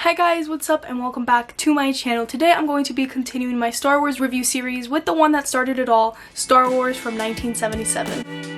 Hi guys, what's up and welcome back to my channel. Today I'm going to be continuing my Star Wars review series with the one that started it all, Star Wars from 1977.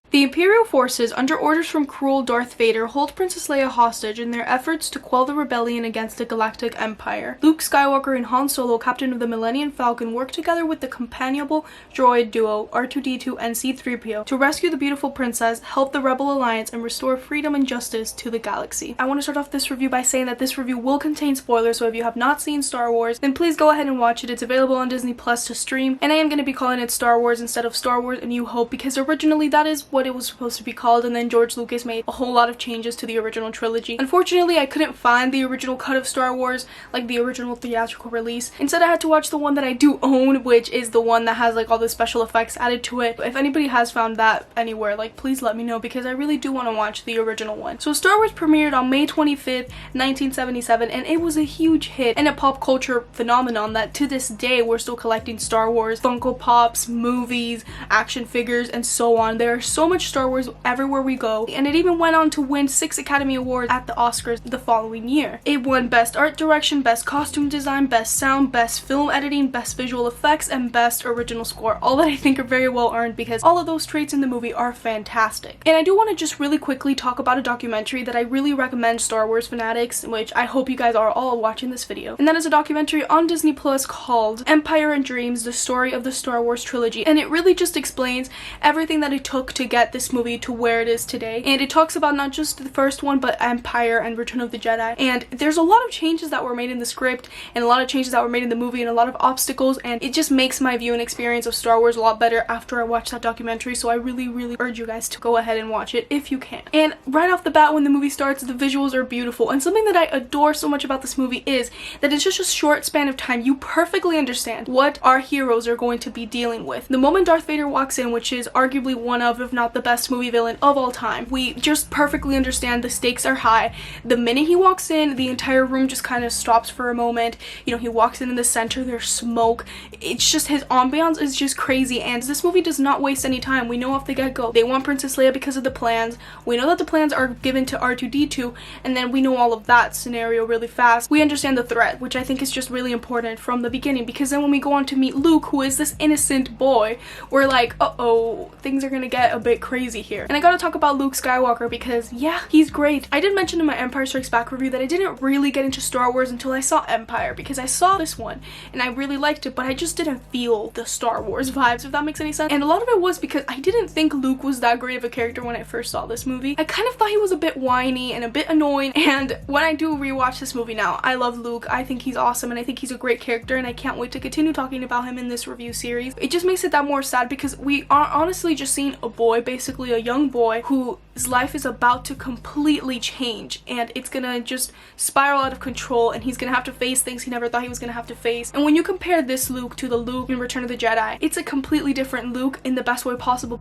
The Imperial forces, under orders from cruel Darth Vader, hold Princess Leia hostage in their efforts to quell the rebellion against the Galactic Empire. Luke Skywalker and Han Solo, captain of the Millennium Falcon, work together with the companionable droid duo R2-D2 and C-3PO to rescue the beautiful princess, help the Rebel Alliance, and restore freedom and justice to the galaxy. I want to start off this review by saying that this review will contain spoilers, so if you have not seen Star Wars, then please go ahead and watch it. It's available on Disney Plus to stream, and I am going to be calling it Star Wars instead of Star Wars A New Hope because originally that is what it was supposed to be called, and then George Lucas made a whole lot of changes to the original trilogy. Unfortunately, I couldn't find the original cut of Star Wars, like the original theatrical release. Instead, I had to watch the one that I do own, which is the one that has like all the special effects added to it. If anybody has found that anywhere, like please let me know because I really do want to watch the original one. So Star Wars premiered on May 25th, 1977, and it was a huge hit and a pop culture phenomenon that to this day we're still collecting Star Wars Funko Pops, movies, action figures, and so on. There are so much Star Wars everywhere we go, and it even went on to win 6 Academy Awards at the Oscars the following year. It won Best Art Direction, Best Costume Design, Best Sound, Best Film Editing, Best Visual Effects, and Best Original Score, all that I think are very well earned because all of those traits in the movie are fantastic. And I do want to just really quickly talk about a documentary that I really recommend Star Wars fanatics, which I hope you guys are all watching this video, and that is a documentary on Disney Plus called Empire and Dreams: The Story of the Star Wars Trilogy, and it really just explains everything that it took to get this movie to where it is today, and it talks about not just the first one but Empire and Return of the Jedi. And there's a lot of changes that were made in the script and a lot of changes that were made in the movie and a lot of obstacles, and it just makes my viewing experience of Star Wars a lot better after I watch that documentary. So I really urge you guys to go ahead and watch it if you can. And right off the bat, when the movie starts, the visuals are beautiful, and something that I adore so much about this movie is that it's just a short span of time you perfectly understand what our heroes are going to be dealing with. The moment Darth Vader walks in, which is arguably one of, if not the best movie villain of all time, we just perfectly understand the stakes are high. The minute he walks in, the entire room just kind of stops for a moment. You know, he walks in the center, there's smoke. It's just, his ambiance is just crazy, and this movie does not waste any time. We know off the get-go they want Princess Leia because of the plans. We know that the plans are given to R2-D2, and then we know all of that scenario really fast. We understand the threat, which I think is just really important from the beginning, because then when we go on to meet Luke, who is this innocent boy, we're like, uh-oh, things are gonna get a bit crazy here. And I gotta talk about Luke Skywalker because, yeah, he's great. I did mention in my Empire Strikes Back review that I didn't really get into Star Wars until I saw Empire, because I saw this one and I really liked it, but I just didn't feel the Star Wars vibes, if that makes any sense. And a lot of it was because I didn't think Luke was that great of a character when I first saw this movie. I kind of thought he was a bit whiny and a bit annoying, and when I do rewatch this movie now, I love Luke. I think he's awesome and I think he's a great character, and I can't wait to continue talking about him in this review series. It just makes it that more sad because we are honestly just seeing a boy, basically a young boy, whose life is about to completely change, and it's gonna just spiral out of control, and he's gonna have to face things he never thought he was gonna have to face. And when you compare this Luke to the Luke in Return of the Jedi, it's a completely different Luke in the best way possible.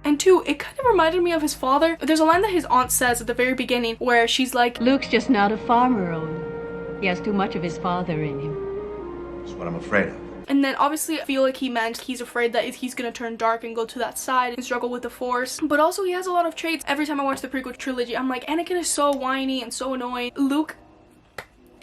And two, it kind of reminded me of his father. There's a line that his aunt says at the very beginning where she's like, Luke's just not a farmer, Earl. He has too much of his father in him. That's what I'm afraid of. and then obviously I feel like he meant he's afraid that he's gonna turn dark and go to that side and struggle with the Force. But also he has a lot of traits. Every time I watch the prequel trilogy, I'm like, Anakin is so whiny and so annoying. Luke,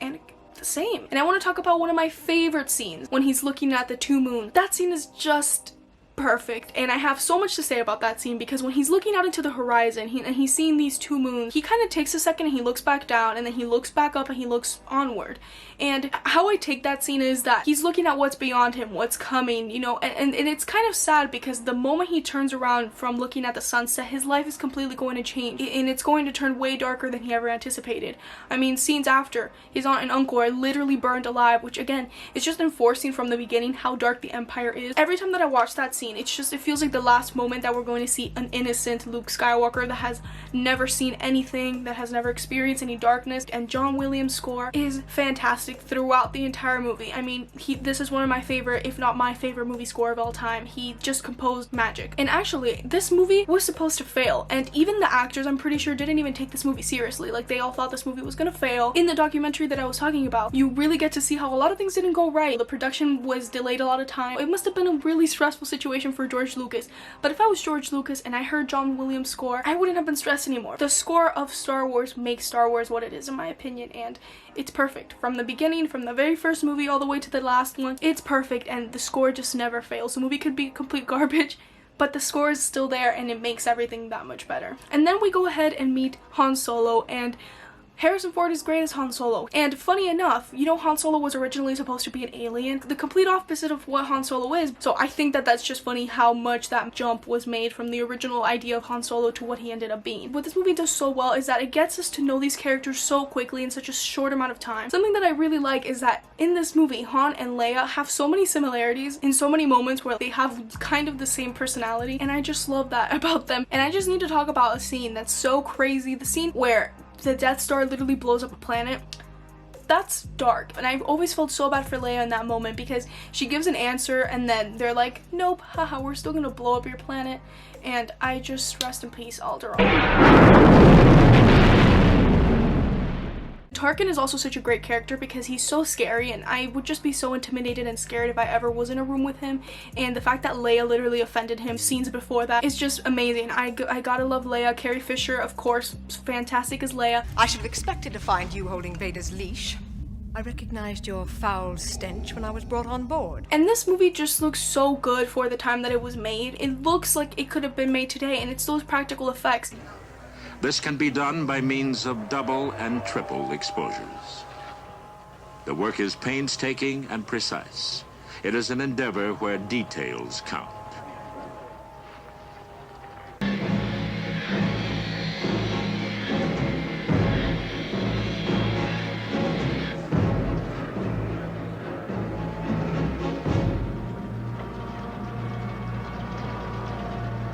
Anakin, the same. And I want to talk about one of my favorite scenes when he's looking at the two moons. That scene is just perfect, and I have so much to say about that scene because when he's looking out into the horizon and he's seeing these two moons, he kind of takes a second and he looks back down and then he looks back up and he looks onward. And how I take that scene is that he's looking at what's beyond him, what's coming, you know, and it's kind of sad because the moment he turns around from looking at the sunset, his life is completely going to change and it's going to turn way darker than he ever anticipated. I mean, scenes after, his aunt and uncle are literally burned alive, which again is just enforcing from the beginning how dark the Empire is. Every time that I watch that scene, scene. It's just, it feels like the last moment that we're going to see an innocent Luke Skywalker that has never seen anything, that has never experienced any darkness. And John Williams' score is fantastic throughout the entire movie. I mean, this is one of my favorite, if not my favorite movie score of all time. He just composed magic. And actually, this movie was supposed to fail, and even the actors, I'm pretty sure, didn't even take this movie seriously. Like, they all thought this movie was gonna fail. In the documentary that I was talking about, you really get to see how a lot of things didn't go right. The production was delayed a lot of time. It must have been a really stressful situation for George Lucas. But if I was George Lucas and I heard John Williams' score, I wouldn't have been stressed anymore. The score of Star Wars makes Star Wars what it is, in my opinion, and it's perfect. From the beginning, from the very first movie all the way to the last one, it's perfect, and the score just never fails. The movie could be complete garbage, but the score is still there and it makes everything that much better. And then we go ahead and meet Han Solo, and Harrison Ford is great as Han Solo. And funny enough, you know, Han Solo was originally supposed to be an alien, the complete opposite of what Han Solo is. So I think that that's just funny how much that jump was made from the original idea of Han Solo to what he ended up being. What this movie does so well is that it gets us to know these characters so quickly in such a short amount of time. Something that I really like is that in this movie, Han and Leia have so many similarities in so many moments where they have kind of the same personality, and I just love that about them. And I just need to talk about a scene that's so crazy. The scene where the Death Star literally blows up a planet. That's dark, and I've always felt so bad for Leia in that moment because she gives an answer and then they're like, nope, haha, we're still gonna blow up your planet. And I just, rest in peace, Alderaan. Tarkin is also such a great character because he's so scary, and I would just be so intimidated and scared if I ever was in a room with him. And the fact that Leia literally offended him scenes before that is just amazing. I gotta love Leia. Carrie Fisher, of course, fantastic as Leia. I should have expected to find you holding Vader's leash. I recognized your foul stench when I was brought on board. And this movie just looks so good for the time that it was made. It looks like it could have been made today, and it's those practical effects. This can be done by means of double and triple exposures. The work is painstaking and precise. It is an endeavor where details count.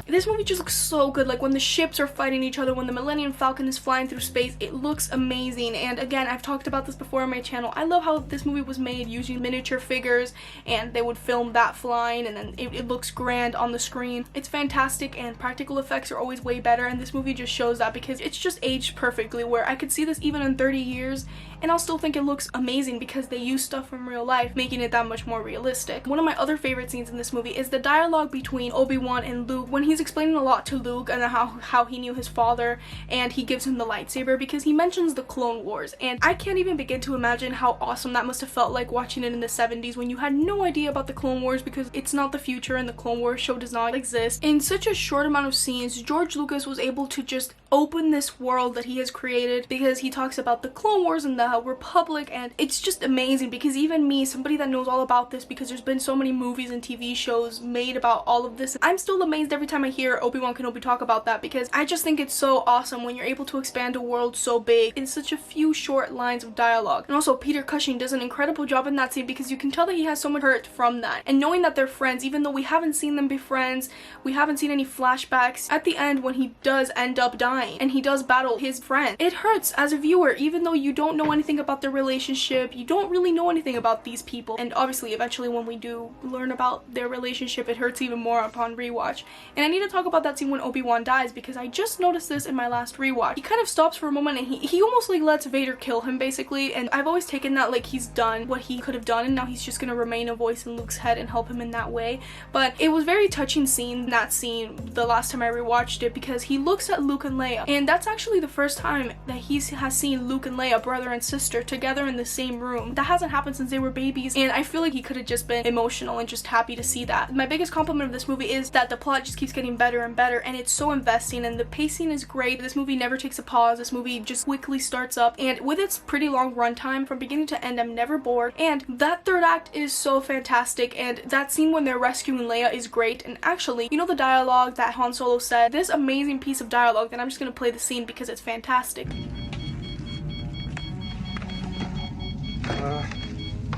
This movie just looks so good. Like when the ships are fighting each other, when the Millennium Falcon is flying through space, it looks amazing. And again, I've talked about this before on my channel. I love how this movie was made using miniature figures, and they would film that flying, and then it looks grand on the screen. It's fantastic, and practical effects are always way better, and this movie just shows that because it's just aged perfectly, where I could see this even in 30 years and I'll still think it looks amazing because they use stuff from real life, making it that much more realistic. One of my other favorite scenes in this movie is the dialogue between Obi-Wan and Luke when he's explaining a lot to Luke and how he knew his father, and he gives him the lightsaber because he mentions the Clone Wars, and I can't even begin to imagine how awesome that must have felt like watching it in the 70s when you had no idea about the Clone Wars because it's not the future and the Clone Wars show does not exist. In such a short amount of scenes, George Lucas was able to just open this world that he has created because he talks about the Clone Wars and the Republic, and it's just amazing because even me, somebody that knows all about this because there's been so many movies and TV shows made about all of this, I'm still amazed every time I hear Obi-Wan Kenobi talk about that because I just think it's so awesome when you're able to expand a world so big in such a few short lines of dialogue. And also Peter Cushing does an incredible job in that scene because you can tell that he has so much hurt from that, and knowing that they're friends even though we haven't seen them be friends, we haven't seen any flashbacks. At the end when he does end up dying and he does battle his friend, it hurts as a viewer even though you don't know anything about their relationship, you don't really know anything about these people, and obviously eventually when we do learn about their relationship it hurts even more upon rewatch. And I need to talk about that scene when Obi-Wan dies because I just noticed this in my last rewatch. He kind of stops for a moment and he almost like lets Vader kill him basically, and I've always taken that like he's done what he could have done and now he's just gonna remain a voice in Luke's head and help him in that way. But it was very touching scene, that scene, the last time I rewatched it, because he looks at Luke and Leia, and that's actually the first time that he has seen Luke and Leia, brother and sister, together in the same room. That hasn't happened since they were babies, and I feel like he could have just been emotional and just happy to see that. My biggest compliment of this movie is that the plot just keeps getting better and better, and it's so investing, and the pacing is great. This movie never takes a pause. This movie just quickly starts up, and with its pretty long runtime, from beginning to end, I'm never bored, and that third act is so fantastic, and that scene when they're rescuing Leia is great. And actually, you know the dialogue that Han Solo said? This amazing piece of dialogue, and I'm just gonna play the scene because it's fantastic.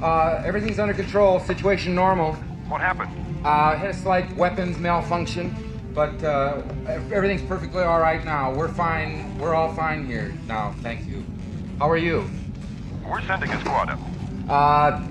Everything's under control. Situation normal. What happened? Had a slight weapons malfunction, but everything's perfectly all right now. We're fine. We're all fine here now. Thank you. How are you? We're sending a squad up.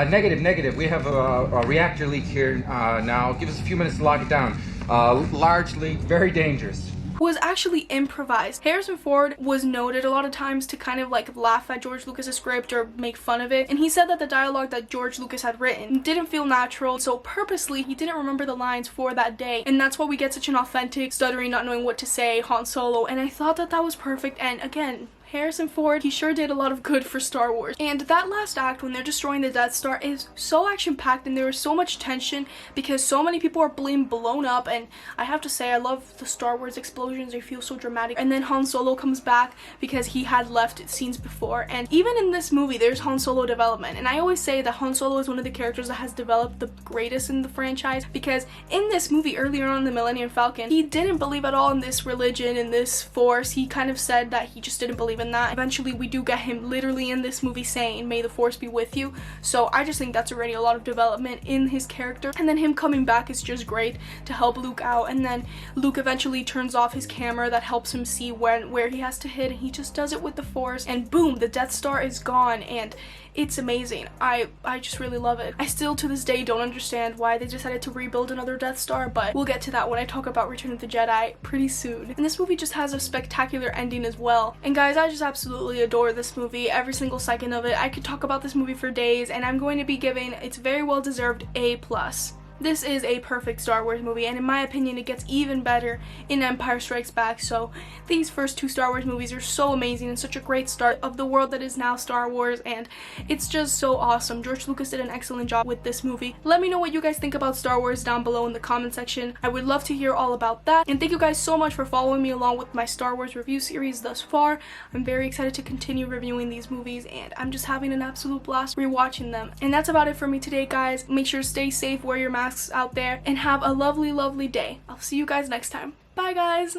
Negative. We have a reactor leak here now. Give us a few minutes to lock it down. Large leak, very dangerous. Was actually improvised. Harrison Ford was noted a lot of times to kind of like laugh at George Lucas's script or make fun of it, and he said that the dialogue that George Lucas had written didn't feel natural, so purposely he didn't remember the lines for that day, and that's why we get such an authentic, stuttering, not knowing what to say Han Solo, and I thought that that was perfect. And again, Harrison Ford, he sure did a lot of good for Star Wars. And that last act when they're destroying the Death Star is so action-packed, and there is so much tension because so many people are being blown up, and I have to say I love the Star Wars explosions. They feel so dramatic. And then Han Solo comes back because he had left scenes before, and even in this movie there's Han Solo development, and I always say that Han Solo is one of the characters that has developed the greatest in the franchise, because in this movie earlier on in the Millennium Falcon, he didn't believe at all in this religion, in this force. He kind of said that he just didn't believe in that. Eventually we do get him literally in this movie saying, "May the force be with you." So I just think that's already a lot of development in his character, and then him coming back is just great to help Luke out. And then Luke eventually turns off his camera that helps him see where he has to hit, and he just does it with the force, and boom, the Death Star is gone, and it's amazing. I just really love it. I still to this day don't understand why they decided to rebuild another Death Star, but we'll get to that when I talk about Return of the Jedi pretty soon. And this movie just has a spectacular ending as well. And guys, I just absolutely adore this movie, every single second of it. I could talk about this movie for days, and I'm going to be giving its very well deserved A+. This is a perfect Star Wars movie, and in my opinion it gets even better in Empire Strikes Back. So these first two Star Wars movies are so amazing and such a great start of the world that is now Star Wars, and it's just so awesome. George Lucas did an excellent job with this movie. Let me know what you guys think about Star Wars down below in the comment section. I would love to hear all about that, and thank you guys so much for following me along with my Star Wars review series thus far. I'm very excited to continue reviewing these movies, and I'm just having an absolute blast rewatching them. And that's about it for me today, guys. Make sure to stay safe, wear your masks out there, and have a lovely day. I'll see you guys next time. Bye guys!